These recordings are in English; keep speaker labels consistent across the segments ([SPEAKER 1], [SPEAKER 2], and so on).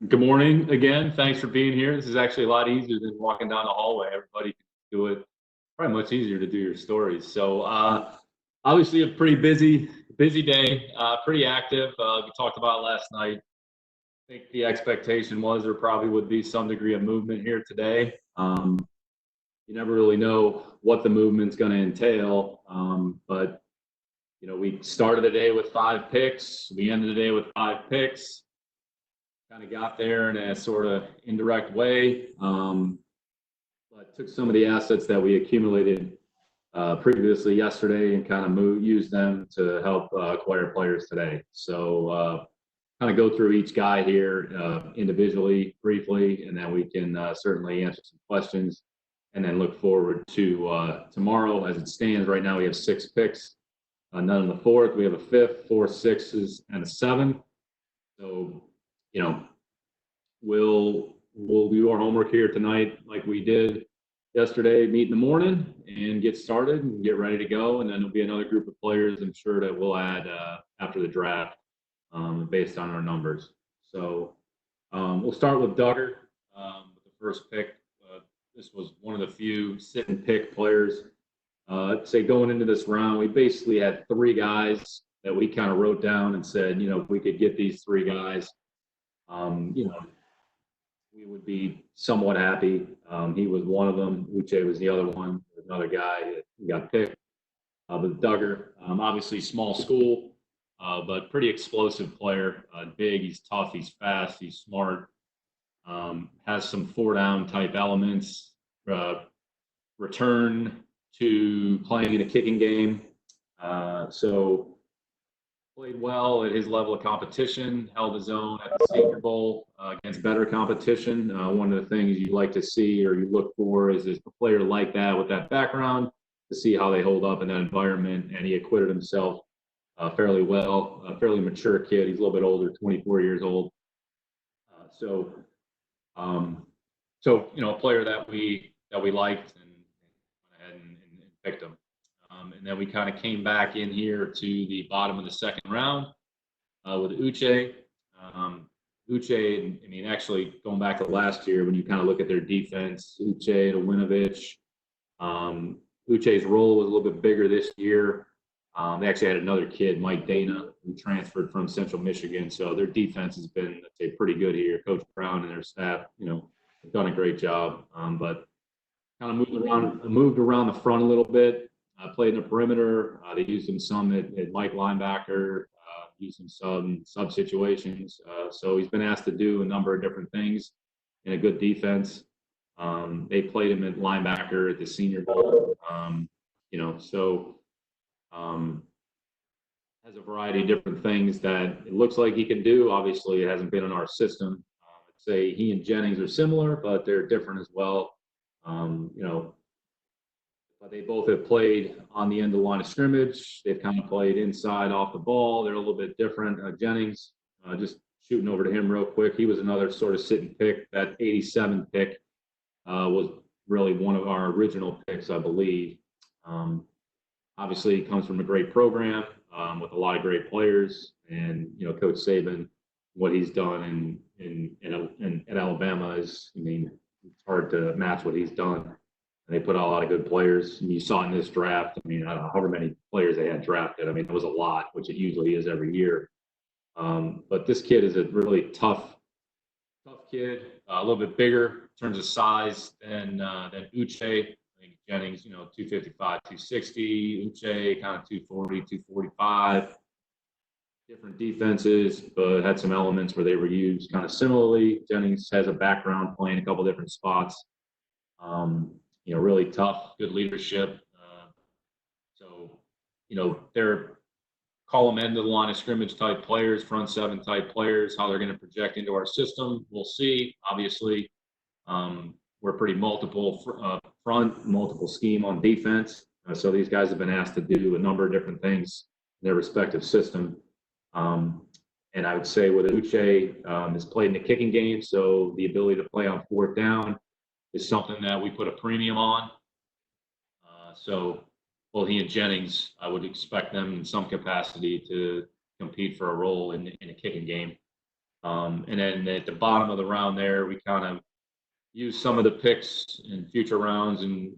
[SPEAKER 1] Good morning again. Thanks for being here. This is actually a lot easier than walking down the hallway. Everybody can do it. Probably much easier to do your stories. So obviously a pretty busy day, pretty active. We talked about it last night. I think the expectation was there probably would be some degree of movement here today. You never really know what the movement's going to entail, but we started the day with 5 picks. We ended the day with 5 picks. Kind of got there in a sort of indirect way, but took some of the assets that we accumulated previously yesterday and kind of used them to help acquire players today. So kind of go through each guy here individually, briefly, and then we can certainly answer some questions and then look forward to tomorrow. As it stands right now, we have 6 picks, none in the fourth. We have a fifth, 4 sixes, and a 7. So we'll do our homework here tonight like we did yesterday, meet in the morning and get started and get ready to go. And then there'll be another group of players I'm sure that we'll add after the draft based on our numbers. So we'll start with Duggar with the first pick. This was one of the few sit and pick players. Say going into this round, we basically had 3 guys that we kind of wrote down and said, if we could get these 3 guys, we would be somewhat happy. He was one of them. Uche was the other one. Another guy that got picked. But Duggar, obviously small school, but pretty explosive player. Big, he's tough, he's fast, he's smart. Has some 4-down type elements. Return to playing in a kicking game. So played well at his level of competition, held his own at the Senior Bowl against better competition. One of the things you like to see or you look for is a player like that with that background to see how they hold up in that environment. And he acquitted himself fairly well. A fairly mature kid. He's a little bit older, 24 years old. So a player that we liked and went ahead and picked him. And then we kind of came back in here to the bottom of the second round with Uche. Uche, actually going back to last year, when you kind of look at their defense, Uche to Winovich, Uche's role was a little bit bigger this year. They actually had another kid, Mike Dana, who transferred from Central Michigan. So their defense has been, I'd say, pretty good here. Coach Brown and their staff, have done a great job. But kind of moved around the front a little bit. Played in the perimeter. They used him some at Mike linebacker, used him some sub situations. So he's been asked to do a number of different things in a good defense. They played him at linebacker at the Senior Bowl. Has a variety of different things that it looks like he can do. Obviously, it hasn't been in our system. I'd say he and Jennings are similar, but they're different as well. But they both have played on the end of the line of scrimmage. They've kind of played inside off the ball. They're a little bit different. Jennings, just shooting over to him real quick. He was another sort of sit and pick. That 87 pick was really one of our original picks, I believe. Obviously, he comes from a great program with a lot of great players. And, Coach Saban, what he's done at Alabama is, it's hard to match what he's done. They put out a lot of good players. And you saw in this draft, I don't know however many players they had drafted. It was a lot, which it usually is every year. But this kid is a really tough kid, a little bit bigger in terms of size than Uche. I think Jennings, 255, 260. Uche, kind of 240, 245. Different defenses, but had some elements where they were used kind of similarly. Jennings has a background playing a couple different spots. Really tough, good leadership. They're call them end of the line of scrimmage type players, front 7 type players. How they're going to project into our system, we'll see. Obviously, we're pretty multiple front, multiple scheme on defense. So these guys have been asked to do a number of different things in their respective system. And I would say with Uche, has played in the kicking game, so the ability to play on 4th down is something that we put a premium on. So both he and Jennings, I would expect them in some capacity to compete for a role in a kicking game. And then at the bottom of the round there, we kind of use some of the picks in future rounds and,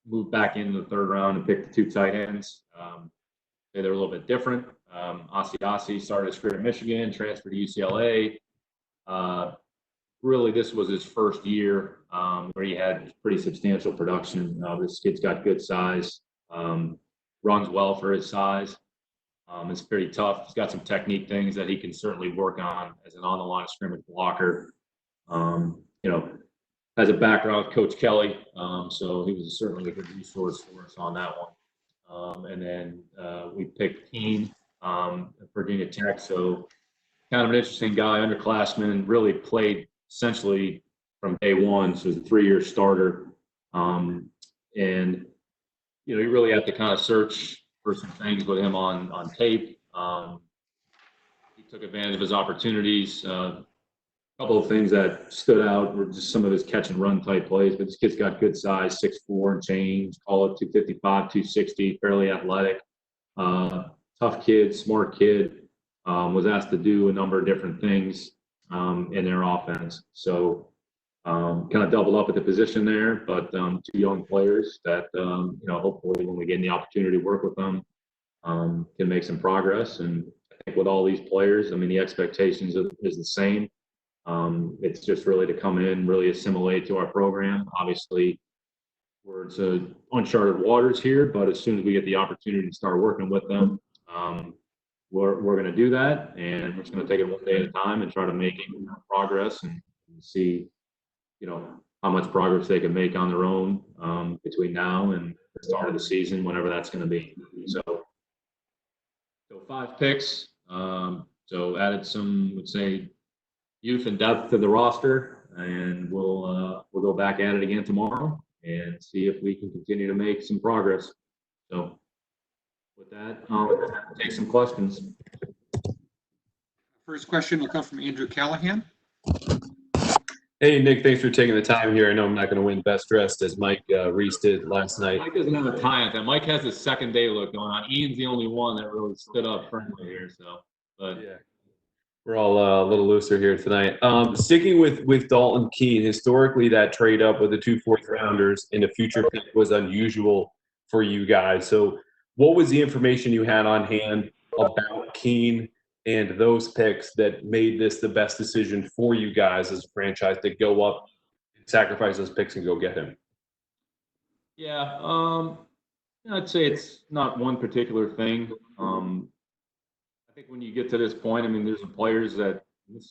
[SPEAKER 1] move back into the third round and pick the two tight ends. They're a little bit different. Asiasi started his career at Michigan, transferred to UCLA. Really, this was his first year where he had pretty substantial production. This kid's got good size, runs well for his size. It's pretty tough. He's got some technique things that he can certainly work on as an on-the-line of scrimmage blocker. Has a background with Coach Kelly, so he was certainly a good resource for us on that one. And then we picked Keene at Virginia Tech, so kind of an interesting guy, underclassman, really played essentially from day one, so he's a 3-year starter. And, you really have to kind of search for some things with him on tape. He took advantage of his opportunities. A couple of things that stood out were just some of his catch and run type plays, but this kid's got good size, 6'4" and change, call it 255, 260, fairly athletic. Tough kid, smart kid, was asked to do a number of different things in their offense. So kind of doubled up at the position there, but two young players that, hopefully when we get the opportunity to work with them, can make some progress. And I think with all these players, the expectations is the same. It's just really to come in, really assimilate to our program. Obviously, it's uncharted waters here, but as soon as we get the opportunity to start working with them, we're going to do that, and we're just going to take it one day at a time and try to make progress and see, how much progress they can make on their own between now and the start of the season, whenever that's going to be. So 5 picks. So added some, would say, youth and depth to the roster, and we'll go back at it again tomorrow and see if we can continue to make some progress. So with that, I'll take some questions.
[SPEAKER 2] First question will come from Andrew Callahan.
[SPEAKER 3] Hey, Nick, thanks for taking the time here. I know I'm not going to win best dressed as Mike Reese did last night.
[SPEAKER 1] Mike doesn't have a tie on that. Mike has his second day look going on. Ian's the only one that really stood up friendly here. But
[SPEAKER 3] yeah. We're all a little looser here tonight. Sticking with Dalton Keene, historically that trade up with the 2 4th-rounders in a future pick was unusual for you guys. So what was the information you had on hand about Keene and those picks that made this the best decision for you guys as a franchise to go up and sacrifice those picks and go get him?
[SPEAKER 1] Yeah, I'd say it's not one particular thing. I think when you get to this point, there's some players that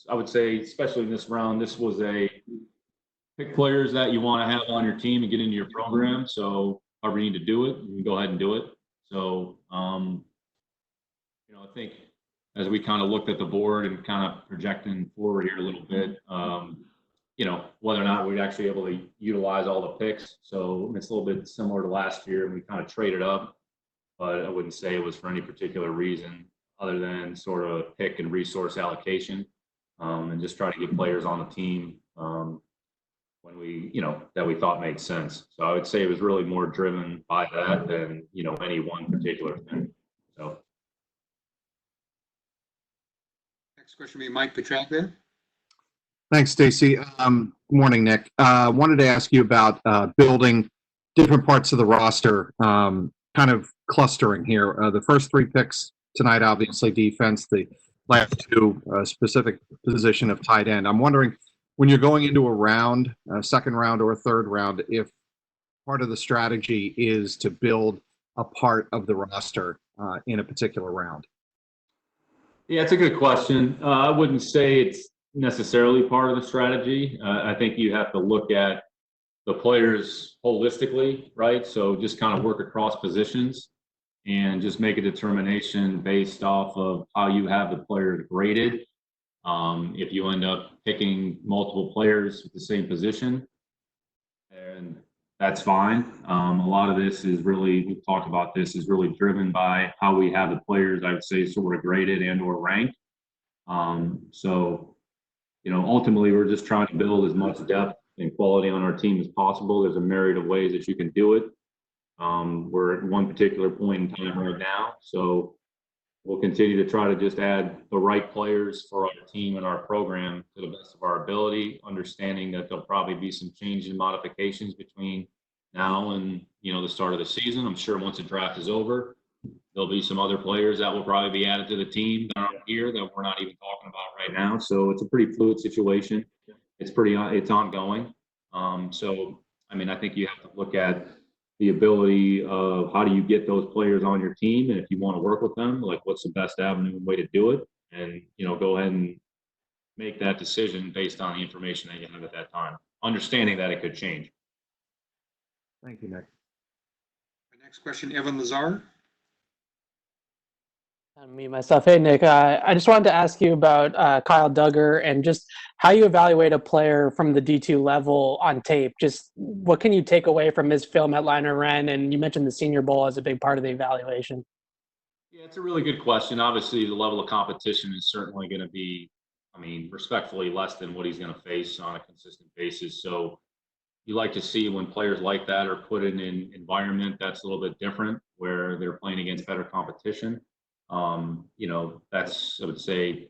[SPEAKER 1] I would say, especially in this round, this was a pick players that you want to have on your team and get into your program. So however you need to do it, you can go ahead and do it. So, I think as we kind of looked at the board and kind of projecting forward here a little bit, whether or not we'd actually able to utilize all the picks. So it's a little bit similar to last year, and we kind of traded up, but I wouldn't say it was for any particular reason other than sort of pick and resource allocation, and just try to get players on the team when we, that we thought made sense. So I would say it was really more driven by that than, any one particular thing. So.
[SPEAKER 2] Next question will be Mike Petraglia.
[SPEAKER 4] Thanks, Stacy. Good morning, Nick. Wanted to ask you about building different parts of the roster, kind of clustering here. The first 3 picks tonight, obviously defense, the last 2 specific position of tight end. I'm wondering, when you're going into a round, a second round or a third round, if part of the strategy is to build a part of the roster in a particular round.
[SPEAKER 1] Yeah, it's a good question. I wouldn't say it's necessarily part of the strategy. I think you have to look at the players holistically, right? So just kind of work across positions and just make a determination based off of how you have the players graded. If you end up picking multiple players with the same position, and that's fine. A lot of this is really, we've talked about this, is really driven by how we have the players, I would say, sort of graded and or ranked. So, ultimately we're just trying to build as much depth and quality on our team as possible. There's a myriad of ways that you can do it. We're at one particular point in time right now. So, we'll continue to try to just add the right players for our team and our program to the best of our ability, understanding that there'll probably be some change and modifications between now and, the start of the season. I'm sure once the draft is over, there'll be some other players that will probably be added to the team that aren't here that we're not even talking about right now. So it's a pretty fluid situation. It's ongoing. I think you have to look at the ability of how do you get those players on your team, and if you want to work with them, like what's the best avenue and way to do it, and go ahead and make that decision based on the information that you have at that time, understanding that it could change.
[SPEAKER 4] Thank you, Nick.
[SPEAKER 2] The next question, Evan Lazar.
[SPEAKER 5] Me, myself. Hey, Nick. I just wanted to ask you about Kyle Duggar and just how you evaluate a player from the D2 level on tape. Just what can you take away from his film at Liner Ren? And you mentioned the Senior Bowl as a big part of the evaluation.
[SPEAKER 1] Yeah, it's a really good question. Obviously, the level of competition is certainly going to be, respectfully less than what he's going to face on a consistent basis. So you like to see when players like that are put in an environment that's a little bit different, where they're playing against better competition. That's, I would say,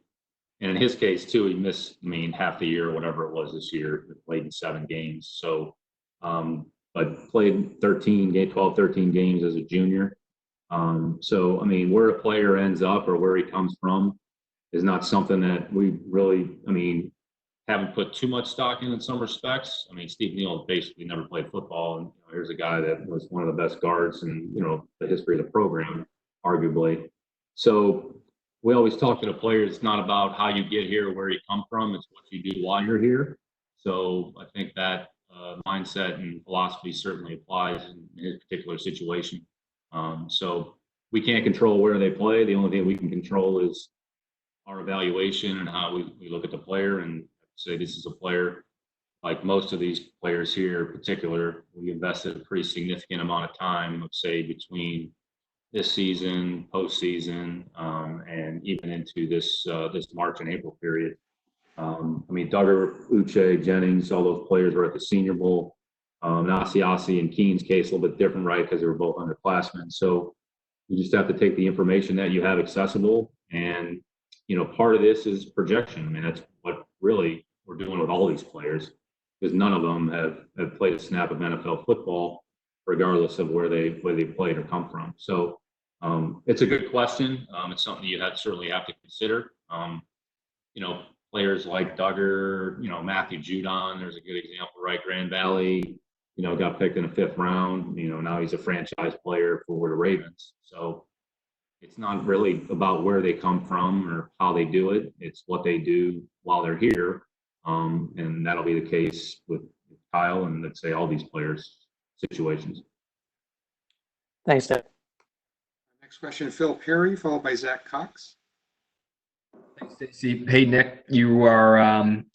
[SPEAKER 1] and in his case too, he missed, half the year or whatever it was this year, played in 7 games. So, but played 13 games as a junior. Where a player ends up or where he comes from is not something that we really, haven't put too much stock in some respects. Steve Neal basically never played football, and here's a guy that was one of the best guards in, the history of the program, arguably. So we always talk to the players, it's not about how you get here or where you come from, it's what you do while you're here. So I think that mindset and philosophy certainly applies in his particular situation. So we can't control where they play. The only thing we can control is our evaluation and how we look at the player and say this is a player, like most of these players here in particular, we invested a pretty significant amount of time, let's say between this season, postseason, and even into this March and April period. Duggar, Uche, Jennings, all those players were at the Senior Bowl. Asiasi and Keen's case a little bit different, right? Because they were both underclassmen. So you just have to take the information that you have accessible, and part of this is projection. That's what really we're doing with all these players, because none of them have played a snap of NFL football, regardless of where they played or come from. So it's a good question. It's something you certainly have to consider. Players like Duggar, Matthew Judon, there's a good example, right? Grand Valley, got picked in the 5th round. Now he's a franchise player for the Ravens. So it's not really about where they come from or how they do it. It's what they do while they're here. And that'll be the case with Kyle and let's say all these players' situations.
[SPEAKER 5] Thanks, Nick.
[SPEAKER 2] Next question, Phil Perry, followed by Zach Cox.
[SPEAKER 6] Thanks, Stacey. Hey, Nick, you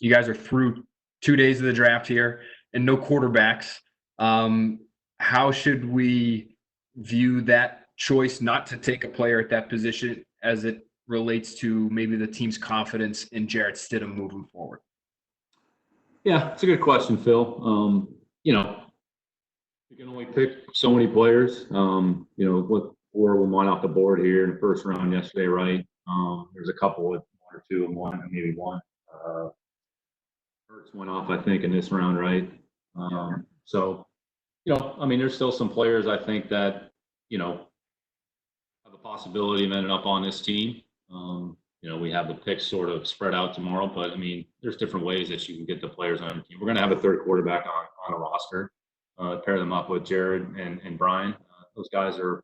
[SPEAKER 6] guys are through 2 days of the draft here and no quarterbacks. How should we view that choice not to take a player at that position as it relates to maybe the team's confidence in Jarrett Stidham moving forward?
[SPEAKER 1] Yeah, it's a good question, Phil. You can only pick so many players. What 4 of them went off the board here in the 1st round yesterday, right? There's a couple with 1 or 2 and 1, maybe 1. Hurts went off, I think, in this round, right? There's still some players I think that, have a possibility of ending up on this team. We have the picks sort of spread out tomorrow, but there's different ways that you can get the players on the team. We're going to have a 3rd quarterback on a roster, pair them up with Jared and Brian. Those guys are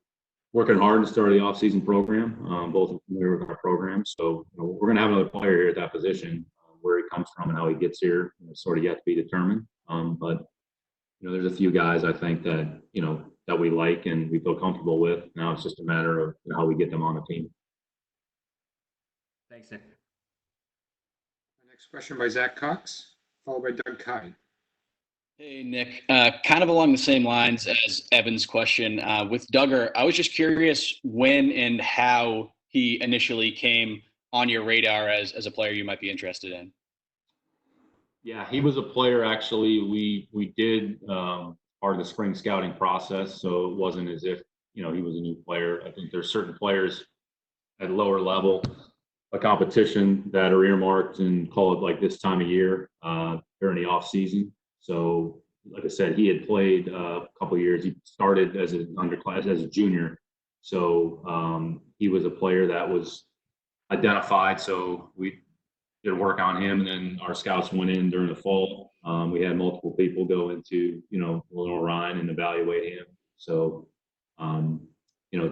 [SPEAKER 1] working hard to start the offseason program. Both are familiar with our program. So we're going to have another player here at that position. Where he comes from and how he gets here, sort of yet to be determined. But there's a few guys I think that, that we like and we feel comfortable with. Now it's just a matter of how we get them on the team.
[SPEAKER 6] Thanks, Nick.
[SPEAKER 2] Next question by Zach Cox, followed by Doug Kine.
[SPEAKER 7] Hey, Nick. Kind of along the same lines as Evan's question. With Duggar, I was just curious when and how he initially came on your radar as a player you might be interested in.
[SPEAKER 1] Yeah, he was a player, actually, we did part of the spring scouting process, so it wasn't as if, he was a new player. I think there's certain players at lower level, a competition that are earmarked and call it like this time of year during the off season. So, like I said, he had played a couple of years. He started as an underclass, as a junior. So he was a player that was identified. So we did work on him, and then our scouts went in during the fall. We had multiple people go into, Lenore Ryan and evaluate him. So,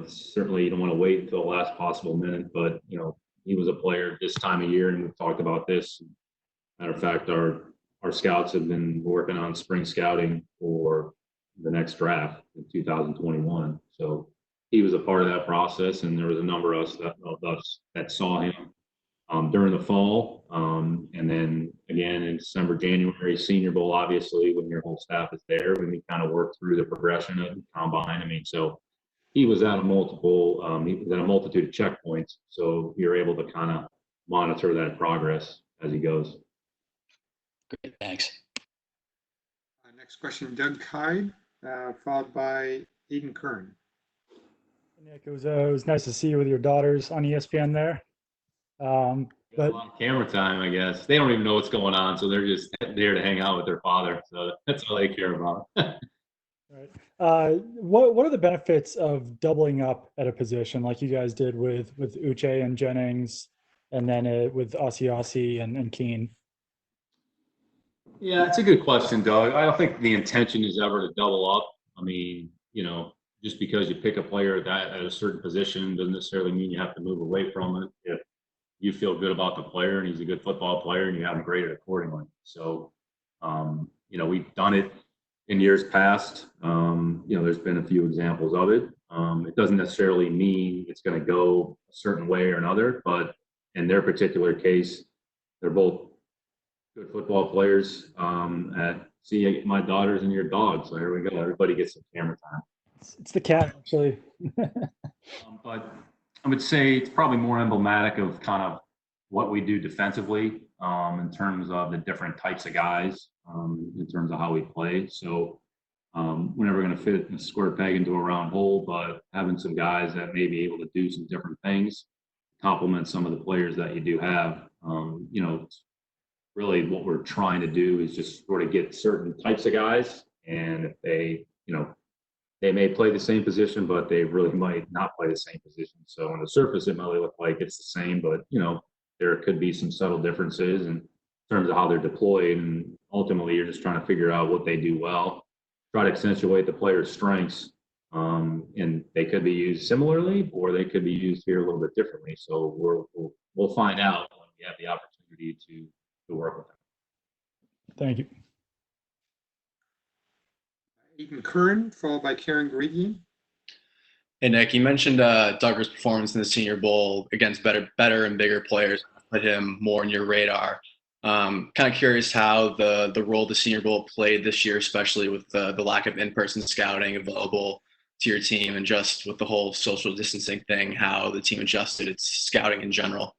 [SPEAKER 1] certainly you don't want to wait until the last possible minute, but, he was a player this time of year, and we've talked about this. Matter of fact, our scouts have been working on spring scouting for the next draft in 2021. So he was a part of that process, and there was a number of us that saw him during the fall. And then again in December, January, Senior Bowl, obviously, when your whole staff is there, when we kind of work through the progression of the combine. I mean, so he was at a multitude of checkpoints. So you're able to kind of monitor that progress as he goes.
[SPEAKER 7] Great, thanks.
[SPEAKER 2] Next question, Doug Hyde, followed by Eden Kern.
[SPEAKER 8] Nick, it was nice to see you with your daughters on ESPN there.
[SPEAKER 1] Got a lot of camera time, I guess. They don't even know what's going on, so they're just there to hang out with their father. So that's all they care about.
[SPEAKER 8] Right. What are the benefits of doubling up at a position like you guys did with Uche and Jennings, and then with Asiasi and Keene?
[SPEAKER 1] Yeah, it's a good question, Doug. I don't think the intention is ever to double up. I mean, just because you pick a player at a certain position doesn't necessarily mean you have to move away from it. If you feel good about the player and he's a good football player and you have him graded accordingly. So, we've done it in years past. There's been a few examples of it. It doesn't necessarily mean it's going to go a certain way or another, but in their particular case, they're both good football players. See my daughters and your dog. So here we go. Everybody gets some camera time.
[SPEAKER 8] It's the cat, actually.
[SPEAKER 1] But I would say it's probably more emblematic of kind of what we do defensively in terms of the different types of guys, in terms of how we play. So we're never going to fit a square peg into a round hole, but having some guys that may be able to do some different things, complement some of the players that you do have. Really what we're trying to do is just sort of get certain types of guys, and if they, they may play the same position, but they really might not play the same position. So on the surface, it might look like it's the same, but there could be some subtle differences in terms of how they're deployed. And ultimately, you're just trying to figure out what they do well, try to accentuate the player's strengths. And they could be used similarly, or they could be used here a little bit differently. So we'll find out when we have the opportunity to work with them.
[SPEAKER 8] Thank you.
[SPEAKER 2] Eden Kern, followed by Karen Gregian.
[SPEAKER 9] Hey, Nick, you mentioned Duggar's performance in the Senior Bowl against better and bigger players put him more on your radar. Kind of curious how the role the Senior Bowl played this year, especially with the lack of in-person scouting available to your team, and just with the whole social distancing thing, how the team adjusted its scouting in general.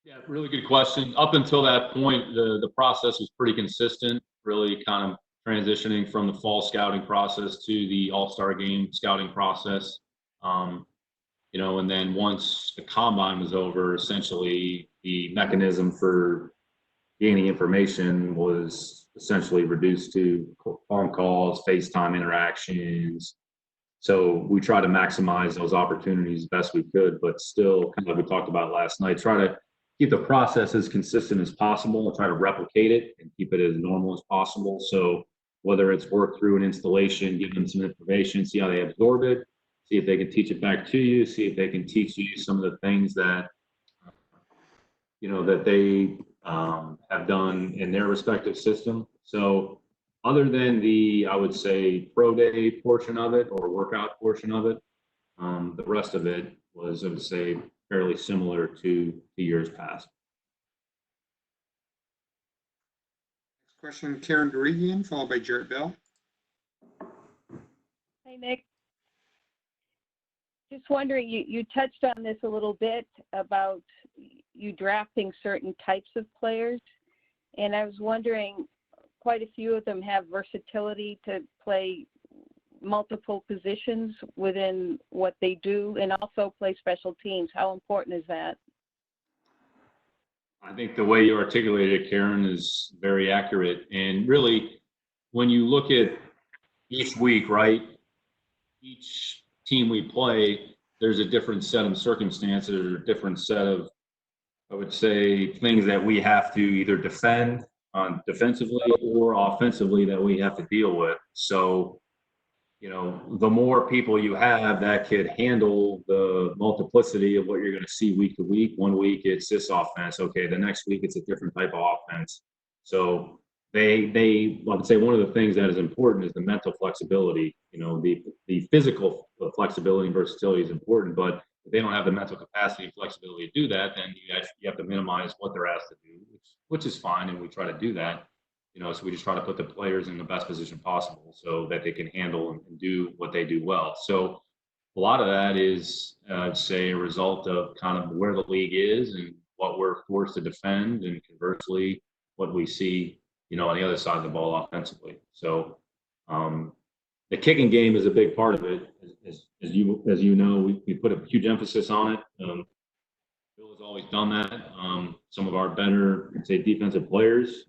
[SPEAKER 1] Yeah, really good question. Up until that point, the process was pretty consistent, really kind of transitioning from the fall scouting process to the All-Star game scouting process. And then once the combine was over, essentially the mechanism for gaining information was essentially reduced to phone calls, FaceTime interactions. So we try to maximize those opportunities best we could, but still, kind of like we talked about last night, try to keep the process as consistent as possible and try to replicate it and keep it as normal as possible. So whether it's work through an installation, give them some information, see how they absorb it, see if they can teach it back to you, see if they can teach you some of the things that, that they have done in their respective system. So other than I would say, pro day portion of it or workout portion of it, the rest of it was, I would say, fairly similar to years past.
[SPEAKER 2] Next question, Karen Gregian, followed by Jarrett Bell.
[SPEAKER 10] Hi, Nick. Just wondering, you touched on this a little bit about you drafting certain types of players, and I was wondering, quite a few of them have versatility to play multiple positions within what they do and also play special teams? How important is that?
[SPEAKER 1] I think the way you articulated it, Karen, is very accurate. And really, when you look at each week, right, each team we play, there's a different set of circumstances or a different set of, I would say, things that we have to either defend on defensively or offensively that we have to deal with. So, you know, the more people you have that could handle the multiplicity of what you're going to see week to week. One week it's this offense. Okay, the next week it's a different type of offense. So I would say one of the things that is important is the mental flexibility. You know, the physical flexibility and versatility is important, but if they don't have the mental capacity and flexibility to do that, then you have to minimize what they're asked to do, which is fine, and we try to do that. You know, so we just try to put the players in the best position possible so that they can handle and do what they do well. So a lot of that is, I'd say, a result of kind of where the league is and what we're forced to defend, and conversely, what we see, you know, on the other side of the ball offensively. So the kicking game is a big part of it. As you know, we put a huge emphasis on it. Bill has always done that. Some of our better, I'd say, defensive players,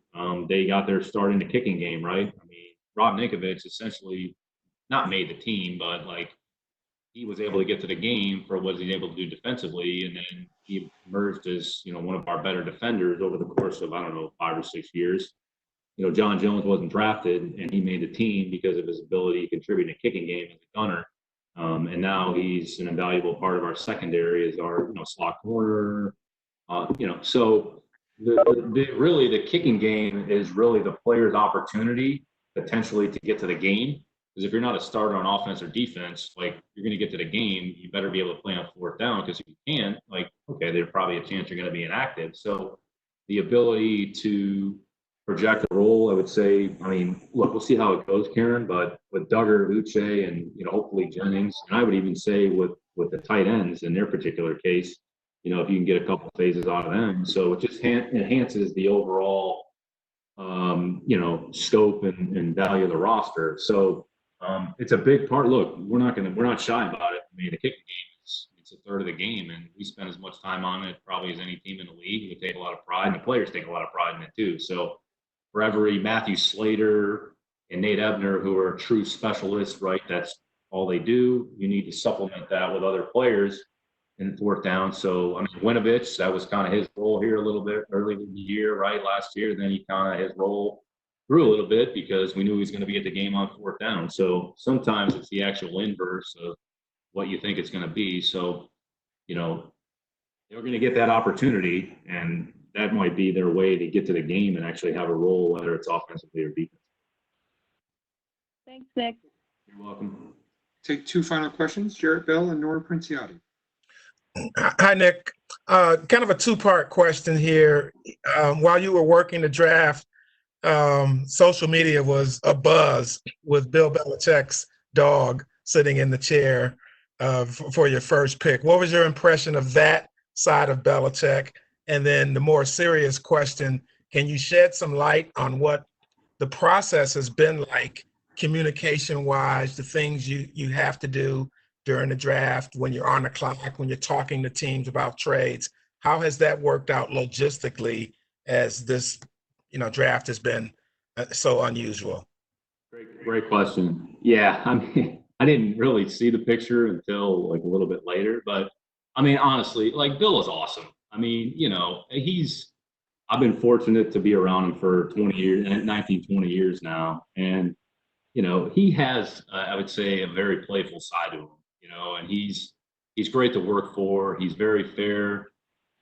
[SPEAKER 1] they got their start in the kicking game, right? I mean, Rob Ninkovich essentially not made the team, but like he was able to get to the game for what he's able to do defensively, and then he emerged as, you know, one of our better defenders over the course of, I don't know, 5 or 6 years. You know, John Jones wasn't drafted, and he made the team because of his ability to contribute in the kicking game as a gunner. And now he's an invaluable part of our secondary as our, you know, slot corner. You know, so really the kicking game is really the player's opportunity potentially to get to the game. Because if you're not a starter on offense or defense, like you're going to get to the game, you better be able to play on 4th down. Because if you can't, like, okay, there's probably a chance you're going to be inactive. So the ability to project a role, I would say, I mean, look, we'll see how it goes, Karen, but with Duggar, Uche, and, you know, hopefully Jennings, and I would even say with the tight ends in their particular case, you know, if you can get a couple phases out of them. So it just enhances the overall, you know, scope and value of the roster. So it's a big part. Look, we're not shy about it. I mean, the kicking game it's a third of the game, and we spend as much time on it probably as any team in the league. We take a lot of pride, and the players take a lot of pride in it too. So for every Matthew Slater and Nate Ebner, who are true specialists, right, that's all they do, you need to supplement that with other players in 4th down. So, I mean, Winovich, that was kind of his role here a little bit early in the year, right, last year. Then he kind of, his role grew a little bit because we knew he was going to be at the game on 4th down. So sometimes it's the actual inverse of what you think it's going to be. So, you know, they're going to get that opportunity, and that might be their way to get to the game and actually have a role, whether it's offensively or defensively.
[SPEAKER 10] Thanks, Nick.
[SPEAKER 1] You're welcome.
[SPEAKER 2] Take 2 final questions, Jarrett Bell and Nora Princiotti.
[SPEAKER 11] Hi, Nick. Kind of a 2-part question here. While you were working the draft, social media was abuzz with Bill Belichick's dog sitting in the chair for your first pick. What was your impression of that side of Belichick? And then the more serious question, can you shed some light on what the process has been like communication-wise, the things you have to do during the draft, when you're on the clock, when you're talking to teams about trades? How has that worked out logistically as this, you know, draft has been so unusual?
[SPEAKER 1] Great question. Yeah, I mean, I didn't really see the picture until like a little bit later, but I mean, honestly, like Bill is awesome. I mean, you know, I've been fortunate to be around him for 20 years, 19, 20 years now. And, you know, he has, I would say, a very playful side to him, you know, and he's great to work for. He's very fair.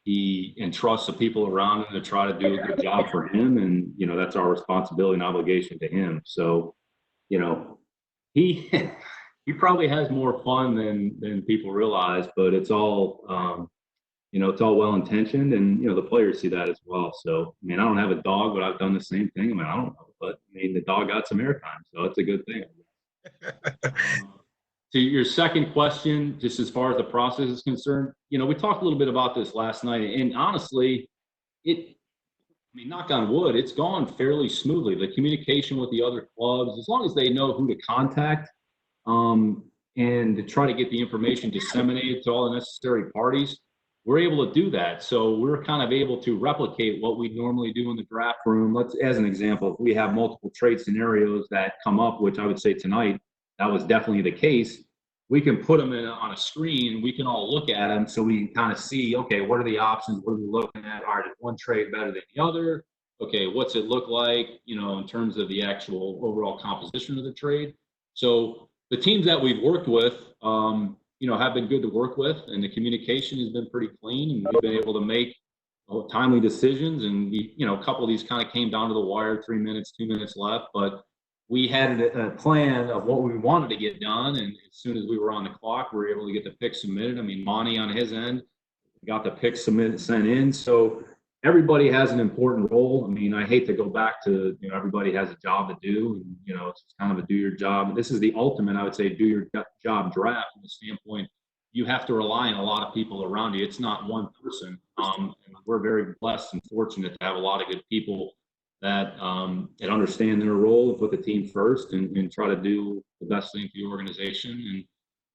[SPEAKER 1] He entrusts the people around him to try to do a good job for him. And, you know, that's our responsibility and obligation to him. So, you know, he probably has more fun than people realize, but it's all, you know, it's all well-intentioned, and, you know, the players see that as well. So, I mean, I don't have a dog, but I've done the same thing. I mean, I don't know, but I mean, the dog got some airtime, so it's a good thing. To your second question, just as far as the process is concerned, you know, we talked a little bit about this last night, and honestly, I mean, knock on wood, it's gone fairly smoothly. The communication with the other clubs, as long as they know who to contact, and to try to get the information disseminated to all the necessary parties, we're able to do that. So we're kind of able to replicate what we normally do in the draft room. Let's, as an example, if we have multiple trade scenarios that come up, which I would say tonight, that was definitely the case. We can put them on a screen. We can all look at them so we can kind of see, okay, what are the options? What are we looking at? All right, is one trade better than the other? Okay, what's it look like, in terms of the actual overall composition of the trade? So the teams that we've worked with, have been good to work with, and the communication has been pretty clean, and we've been able to make timely decisions. And a couple of these kind of came down to the wire, 3 minutes, 2 minutes left, but we had a plan of what we wanted to get done. And as soon as we were on the clock, we were able to get the pick submitted. I mean, Monty on his end got the pick submitted, sent in. So everybody has an important role. I mean, I hate to go back to, everybody has a job to do, and, it's kind of a do your job. This is the ultimate, I would say, do your job draft from the standpoint. You have to rely on a lot of people around you. It's not one person. And we're very blessed and fortunate to have a lot of good people that understand their role and put the team first and try to do the best thing for the organization.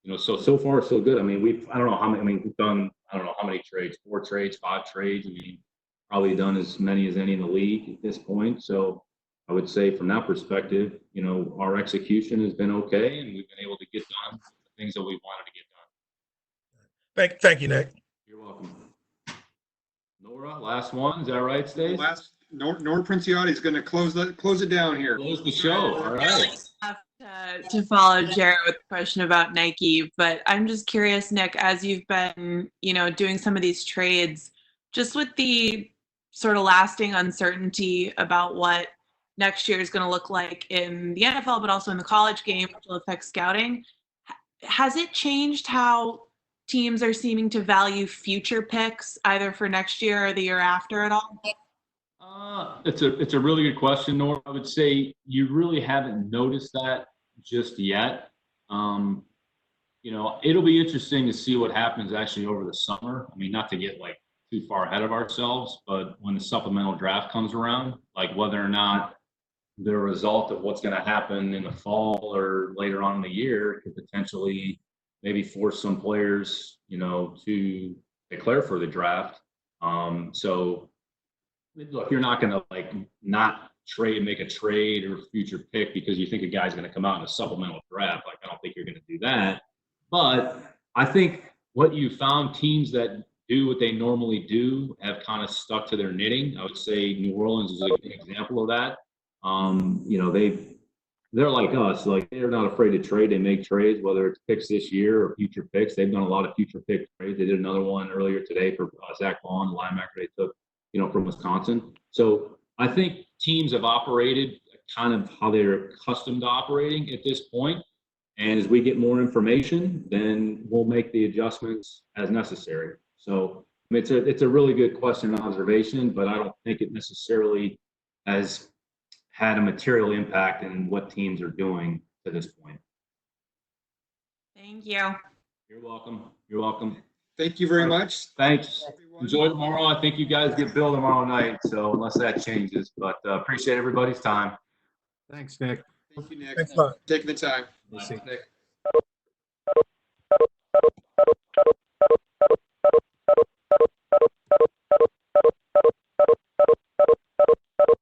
[SPEAKER 1] And, so far so good. I mean, we've done, I don't know how many trades, 4 trades, 5 trades. I mean, probably done as many as any in the league at this point. So I would say from that perspective, our execution has been okay, and we've been able to get done the things that we wanted to get done.
[SPEAKER 11] Thank you, Nick.
[SPEAKER 1] You're welcome. Nora, last one. Is that right, Stace?
[SPEAKER 2] Nora Princiotti is going to close it down here.
[SPEAKER 1] Close the show. All right.
[SPEAKER 12] To follow Jared with the question about Nike, but I'm just curious, Nick, as you've been, doing some of these trades, just with the sort of lasting uncertainty about what next year is going to look like in the NFL, but also in the college game, which will affect scouting. Has it changed how teams are seeming to value future picks, either for next year or the year after at all?
[SPEAKER 1] It's a really good question, Nora. I would say you really haven't noticed that just yet. It'll be interesting to see what happens actually over the summer. I mean, not to get too far ahead of ourselves, but when the supplemental draft comes around, whether or not the result of what's going to happen in the fall or later on in the year could potentially maybe force some players, to declare for the draft. So look, you're not going to not make a trade or future pick because you think a guy's going to come out in a supplemental draft. I don't think you're going to do that. But I think what you found, teams that do what they normally do have kind of stuck to their knitting. I would say New Orleans is a good example of that. They're like us, they're not afraid to trade. They make trades, whether it's picks this year or future picks. They've done a lot of future pick trades. They did another one earlier today for Zach Vaughn, the linebacker they took, from Wisconsin. So I think teams have operated kind of how they're accustomed to operating at this point. And as we get more information, then we'll make the adjustments as necessary. So it's a really good question and observation, but I don't think it necessarily has had a material impact in what teams are doing to this point.
[SPEAKER 12] Thank you.
[SPEAKER 1] You're welcome. You're welcome.
[SPEAKER 2] Thank you very much.
[SPEAKER 1] Thanks. Enjoy tomorrow. I think you guys get Bill tomorrow night, so unless that changes, but appreciate everybody's time.
[SPEAKER 4] Thanks, Nick.
[SPEAKER 2] Thank you, Nick.
[SPEAKER 11] Thanks a lot.
[SPEAKER 2] Taking the time.
[SPEAKER 1] Nick.